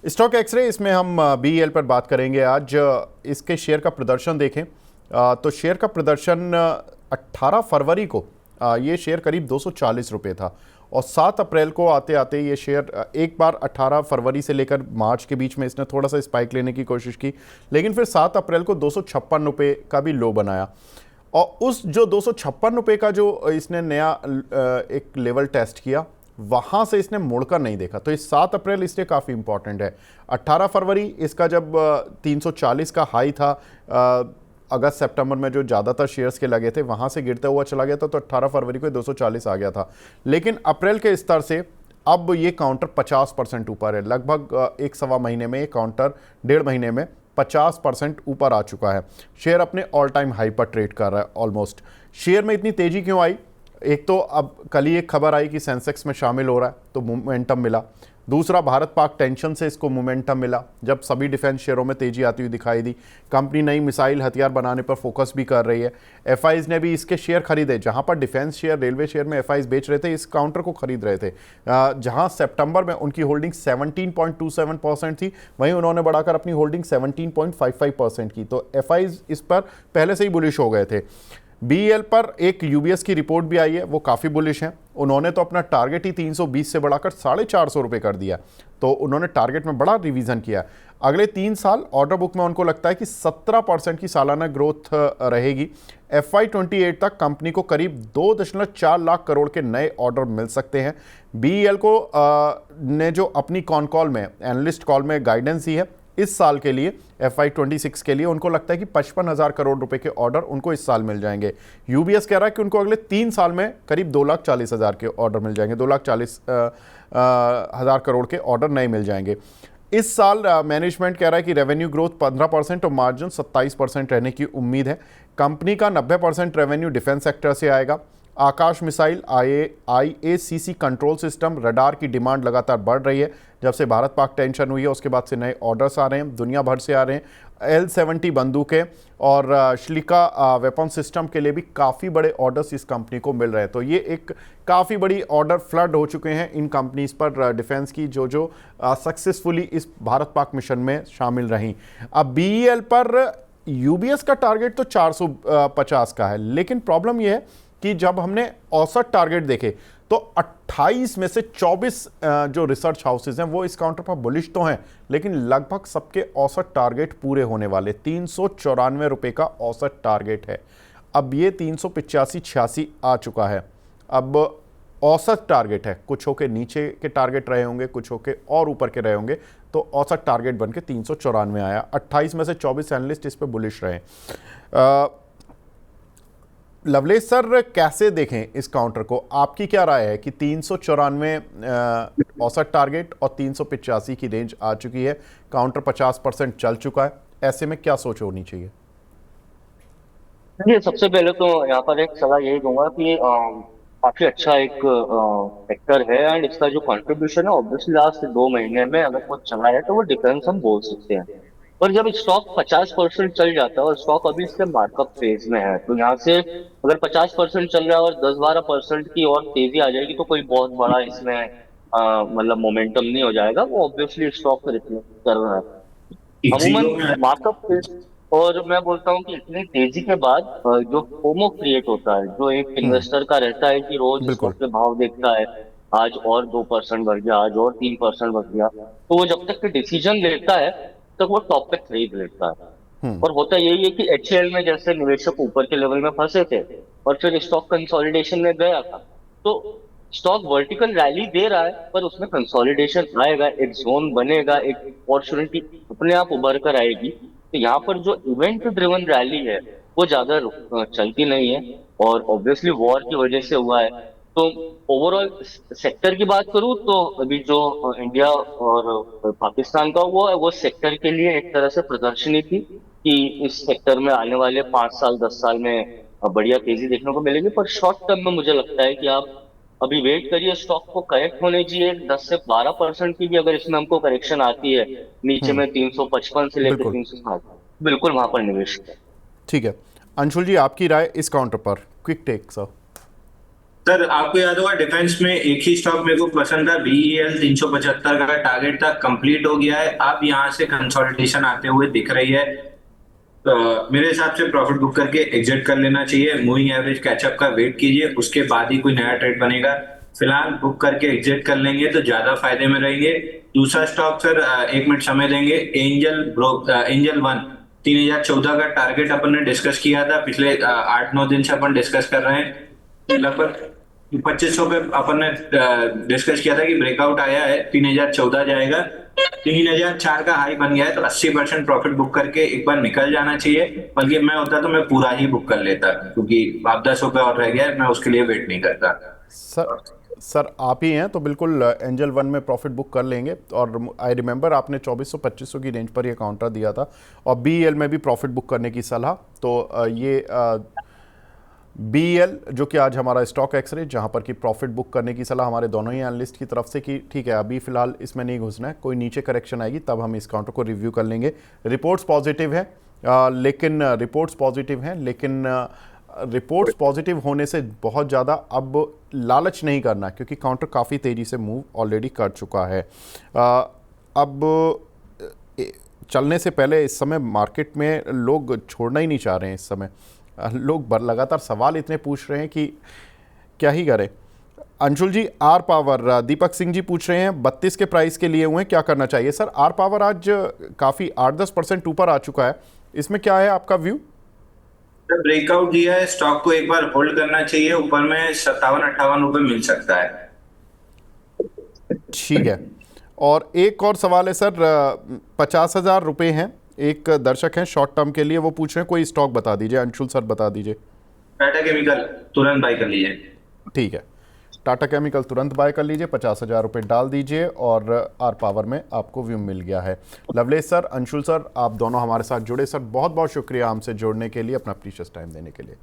Stock x ray इसमें हम BEL पर बात करेंगे आज। इसके शेयर का प्रदर्शन देखें तो शेयर का प्रदर्शन 18 फरवरी को ये शेयर करीब 240 रुपये था और 7 अप्रैल को आते आते ये शेयर एक बार 18 फरवरी से लेकर मार्च के बीच में इसने थोड़ा सा स्पाइक लेने की कोशिश की, लेकिन फिर 7 अप्रैल को 256 रुपये का भी लो बनाया और उस जो 256 रुपये का जो इसने नया एक लेवल टेस्ट किया वहाँ से इसने मुड़कर नहीं देखा। तो इस 7 अप्रैल इसलिए काफ़ी इंपॉर्टेंट है। 18 फरवरी इसका जब 340 का हाई था, अगस्त सितंबर में जो ज़्यादातर शेयर्स के लगे थे वहाँ से गिरता हुआ चला गया था, तो 18 फरवरी को 240 आ गया था। लेकिन अप्रैल के स्तर से अब ये काउंटर 50% ऊपर है। लगभग एक सवा महीने में ये काउंटर 1.5 महीने में 50% ऊपर आ चुका है। शेयर अपने ऑल टाइम हाई पर ट्रेड कर रहा है ऑलमोस्ट। शेयर में इतनी तेज़ी क्यों आई? एक तो अब कल ही एक खबर आई कि सेंसेक्स में शामिल हो रहा है तो मोमेंटम मिला। दूसरा, भारत पाक टेंशन से इसको मोमेंटम मिला जब सभी डिफेंस शेयरों में तेजी आती हुई दिखाई दी। कंपनी नई मिसाइल हथियार बनाने पर फोकस भी कर रही है। एफआईज ने भी इसके शेयर खरीदे। जहां पर डिफेंस शेयर, रेलवे शेयर में एफआईज बेच रहे थे, इस काउंटर को खरीद रहे थे। जहां सितंबर में उनकी होल्डिंग 17.27% थी, वहीं उन्होंने बढ़ाकर अपनी होल्डिंग 17.55% की। तो एफआईज इस पर पहले से ही बुलिश हो गए थे। बीईएल पर एक यूबीएस की रिपोर्ट भी आई है, वो काफ़ी बुलिश हैं। उन्होंने तो अपना टारगेट ही 320 से बढ़ाकर 450 रुपये कर दिया, तो उन्होंने टारगेट में बड़ा रिवीजन किया। अगले 3 साल ऑर्डर बुक में उनको लगता है कि 17% की सालाना ग्रोथ रहेगी। FY28 तक कंपनी को करीब 2.4 लाख करोड़ के नए ऑर्डर मिल सकते हैं। बीईएल को ने जो अपनी कॉल में, एनालिस्ट कॉल में गाइडेंस दी है इस साल के लिए, FY26 के लिए उनको लगता है कि 55,000 करोड़ रुपए के ऑर्डर उनको इस साल मिल जाएंगे। यूबीएस कह रहा है कि उनको अगले 3 साल में करीब 2,40,000 के ऑर्डर मिल जाएंगे, 2,40,000 करोड़ के ऑर्डर नए मिल जाएंगे। इस साल मैनेजमेंट कह रहा है कि रेवेन्यू ग्रोथ 15% और मार्जिन 27% रहने की उम्मीद है। कंपनी का 90% रेवेन्यू डिफेंस सेक्टर से आएगा। Akash missile, IACC control system, radar की डिमांड लगातार बढ़ रही है। जब से भारत पाक टेंशन हुई है उसके बाद से नए ऑर्डर्स आ रहे हैं, दुनिया भर से आ रहे हैं। L-70 बंदूकें और श्लिका वेपन सिस्टम के लिए भी काफ़ी बड़े ऑर्डर्स इस कंपनी को मिल रहे हैं। तो ये एक काफ़ी बड़ी ऑर्डर फ्लड हो चुके हैं इन कंपनीज पर डिफेंस की, जो सक्सेसफुली इस भारत पाक मिशन में शामिल रहीं। अब बीईएल पर यूबीएस का टारगेट तो 450 का है, लेकिन प्रॉब्लम यह है कि जब हमने औसत टारगेट देखे तो 28 में से 24 जो रिसर्च हाउसेज हैं वो इस काउंटर पर बुलिश तो हैं, लेकिन लगभग सबके औसत टारगेट पूरे होने वाले। 394 रुपये का औसत टारगेट है। अब ये 385-86 आ चुका है। अब औसत टारगेट है, कुछ होके नीचे के टारगेट रहे होंगे, कुछ होके और ऊपर के रहे होंगे, तो औसत टारगेट बन के 394 आया। 28 में से 24 एनालिस्ट इस पर बुलिश रहे। लवलेश सर, कैसे देखें इस काउंटर को? आपकी क्या राय है कि 394 औसत टारगेट और 385 की रेंज आ चुकी है, काउंटर 50% चल चुका है, ऐसे में क्या सोच होनी चाहिए? देखिए, सबसे पहले तो यहाँ पर एक सलाह यही दूंगा कि काफी अच्छा एक सेक्टर है एंड इसका जो कंट्रीब्यूशन है ऑब्वियसली लास्ट 2 महीने में अगर कुछ चला है तो वो डिफेंस हम बोल सकते हैं। पर जब स्टॉक 50% चल जाता है और स्टॉक अभी इसके मार्कअप फेज में है, तो यहाँ से अगर 50% चल रहा है और 10-12% की और तेजी आ जाएगी तो कोई बहुत बड़ा इसमें मतलब मोमेंटम नहीं हो जाएगा, वो ऑब्वियसली स्टॉक रिफ्लेक्ट कर रहा है अमूमन मार्कअप फेज। और मैं बोलता हूँ कि इतनी तेजी के बाद जो फोमो क्रिएट होता है, जो एक इन्वेस्टर का रहता है कि रोज स्टॉक बिल्कुल। के भाव देखता है, आज और 2% बढ़ गया, आज और 3% बढ़ गया, तो वो जब तक के डिसीजन लेता है तक वो टॉप पे खरीद लेता है। और होता यही है कि HCL में जैसे निवेशक ऊपर के लेवल में फंसे थे और फिर स्टॉक कंसोलिडेशन में गया था, तो स्टॉक वर्टिकल रैली दे रहा है पर उसमें कंसोलिडेशन आएगा, एक जोन बनेगा, एक अपॉर्चुनिटी अपने आप उभर कर आएगी। तो यहाँ पर जो इवेंट ड्रिवन रैली है वो ज्यादा चलती नहीं है और ऑब्वियसली वॉर की वजह से हुआ है। तो ओवरऑल सेक्टर की बात करूं तो अभी जो इंडिया और पाकिस्तान का हुआ है वो सेक्टर के लिए एक तरह से प्रदर्शनी थी कि इस सेक्टर में आने वाले 5 साल 10 साल में बढ़िया तेजी देखने को मिलेगी। पर शॉर्ट टर्म में मुझे लगता है कि आप अभी वेट करिए, स्टॉक को करेक्ट होने चाहिए 10 से 12% की भी अगर इसमें हमको करेक्शन आती है नीचे में 355 से लेकर बिल्कुल। 360, बिल्कुल वहां पर निवेश करें। ठीक है। अंशुल जी, आपकी राय इस काउंटर पर, क्विक टेक सर। सर आपको याद होगा डिफेंस में एक ही स्टॉक मेरे को पसंद था, BEL 375 का टारगेट था, कंप्लीट हो गया है। अब यहाँ से कंसोलिडेशन आते हुए दिख रही है, तो मेरे हिसाब से प्रॉफिट बुक करके एग्जिट कर लेना चाहिए। मूविंग एवरेज कैचअप का वेट कीजिए, उसके बाद ही कोई नया ट्रेड बनेगा। फिलहाल बुक करके एग्जिट कर लेंगे तो ज्यादा फायदे में रहेंगे। दूसरा स्टॉक सर, 1 मिनट समय देंगे। एंजल वन 3014 का टारगेट अपन ने डिस्कस किया था, पिछले 8-9 दिन से अपन डिस्कस कर रहे हैं। लगभग 2500 पे अपन ने डिस्कस किया था कि ब्रेकआउट आया है, 3014 जाएगा। 3004 का हाई बन गया है, तो 80% प्रॉफिट बुक करके एक बार निकल जाना चाहिए। बल्कि मैं होता तो मैं पूरा ही बुक कर लेता, क्योंकि आप 10 रुपए और रह गया, मैं उसके लिए वेट नहीं करता। सर सर आप ही हैं तो बिल्कुल एंजल वन में प्रॉफिट बुक कर लेंगे। और आई रिमेंबर आपने 2400-2500 की रेंज पर ये काउंटर दिया था, और BEL में भी प्रॉफिट बुक करने की सलाह। तो ये BEL जो कि आज हमारा स्टॉक एक्सरेज, जहां पर कि प्रॉफिट बुक करने की सलाह हमारे दोनों ही एनालिस्ट की तरफ से कि ठीक है अभी फिलहाल इसमें नहीं घुसना है, कोई नीचे करेक्शन आएगी तब हम इस काउंटर को रिव्यू कर लेंगे। रिपोर्ट्स पॉजिटिव है, लेकिन रिपोर्ट्स पॉजिटिव होने से बहुत ज़्यादा अब लालच नहीं करना, क्योंकि काउंटर काफ़ी तेज़ी से मूव ऑलरेडी कर चुका है। अब चलने से पहले इस समय मार्केट में लोग छोड़ना ही नहीं चाह रहे हैं। इस समय लोग लगातार सवाल इतने पूछ रहे हैं कि क्या ही करें। अंशुल जी, आर पावर, दीपक सिंह जी पूछ रहे हैं 32 के प्राइस के लिए हुए हैं, क्या करना चाहिए? सर आर पावर आज काफ़ी 8-10% ऊपर आ चुका है, इसमें क्या है आपका व्यू? ब्रेकआउट दिया है, स्टॉक को एक बार होल्ड करना चाहिए। ऊपर में 57-58 रुपए मिल सकता है। ठीक है। और एक और सवाल है सर, 50,000 रुपये हैं, एक दर्शक हैं शॉर्ट टर्म के लिए, वो पूछ रहे हैं कोई स्टॉक बता दीजिए। अंशुल सर बता दीजिए। टाटा केमिकल तुरंत बाय कर लीजिए। ठीक है, टाटा केमिकल तुरंत बाय कर लीजिए, 50,000 रुपये डाल दीजिए, और आर पावर में आपको व्यू मिल गया है। लवलेश सर, अंशुल सर, आप दोनों हमारे साथ जुड़े। सर बहुत बहुत शुक्रिया हमसे जुड़ने के लिए, अपना प्रीशियस टाइम देने के लिए।